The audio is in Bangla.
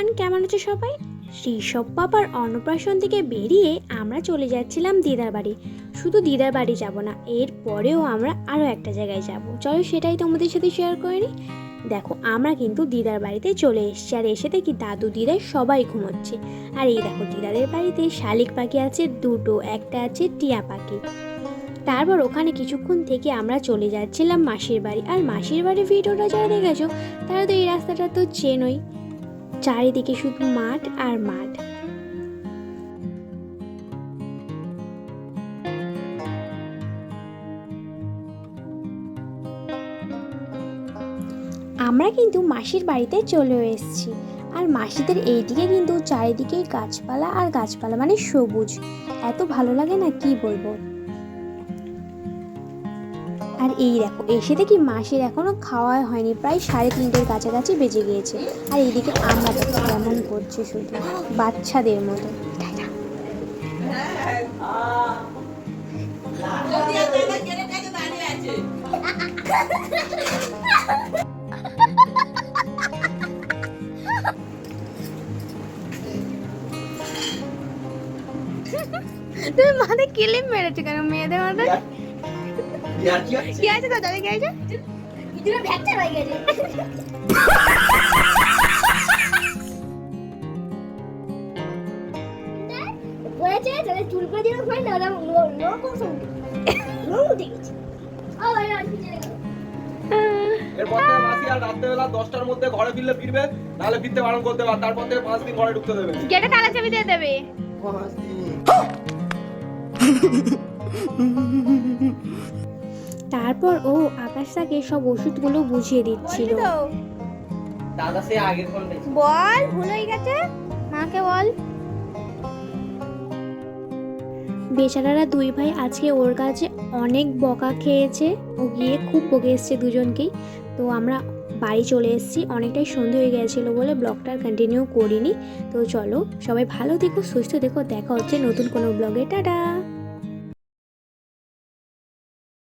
এভরিওয়ান, কেমন আছো সবাই? ঋষভ বাবার অন্নপ্রাশন থেকে বেরিয়ে আমরা চলে যাচ্ছিলাম দিদার বাড়ি। শুধু দিদার বাড়ি যাব না, এর পরেও আমরা আরও একটা জায়গায় যাব। চলো সেটাই তোমাদের সাথে শেয়ার করে নিই। দেখো, আমরা কিন্তু দিদার বাড়িতে চলে এসেছি, আর এসে দেখি দাদু দিদার সবাই ঘুমোচ্ছে। আর এই দেখো, দিদাদের বাড়িতে শালিক পাখি আছে দুটো, একটা আছে টিয়া পাখি। তারপর ওখানে কিছুক্ষণ থেকে আমরা চলে যাচ্ছিলাম মাসির বাড়ি। আর মাসির বাড়ির ভিডিওটা যারা দেখেছো তারা তো এই রাস্তাটা তো চেনোই, চারিদিকে শুধু মাঠ আর মাঠ। আমরা কিন্তু মাসির বাড়িতে চলে এসেছি। আর মাসিদের এইদিকে কিন্তু চারিদিকে গাছপালা আর গাছপালা, মানে সবুজ, এত ভালো লাগে না কি বলবো। আর এই দেখো, এসে দেখি মাসির এখনো খাওয়া হয়নি, প্রায় 3:30-এর কাছাকাছি বেজে গিয়েছে। আর এইদিকে আমরা দেখো কেমন করছে, শুধু বাচ্চাদের মতো। তুমি মাথায় ক্লিপ মেরেছো কেন? মেয়েদের মাথায় কি আছে? দাদা কি আছে? ফ্র্যাকচার হয়ে গেছে। বলেছে তাহলে চুল করে দিও, ভাই দাদা লোকম সঙ্গে লোক দেখেছি। ও ভাই আর কি জানে। এরপর থেকে মাসি আর রাত্রেবেলা 10টার মধ্যে ঘরে ফিরবে, নাহলে ফিরতে বারণ করতে পার। তারপর থেকে 5 দিন ঘরে ঢুকতে দেবে। গেটে তালা চাবি দিয়ে দেবে। তারপর ও আকাশটাকে সব ওষুধগুলো বুঝিয়ে দিচ্ছিল। দাদা সে আগে ফোন বল, ভুল হয়ে গেছে, মাকে বল। বেচারারা দুই ভাই আজকে ওর কাছে অনেক বকা খেয়েছে, ও গিয়ে খুব বকে এসছে দুজনকেই। তো আমরা বাড়ি চলে এসেছি, অনেকটাই সন্ধে হয়ে গেছিলো বলে ব্লগটা আর কন্টিনিউ করিনি। তো চলো, সবাই ভালো থেকো, সুস্থ থেকো, দেখা হচ্ছে নতুন কোনো ব্লগে। টাটা।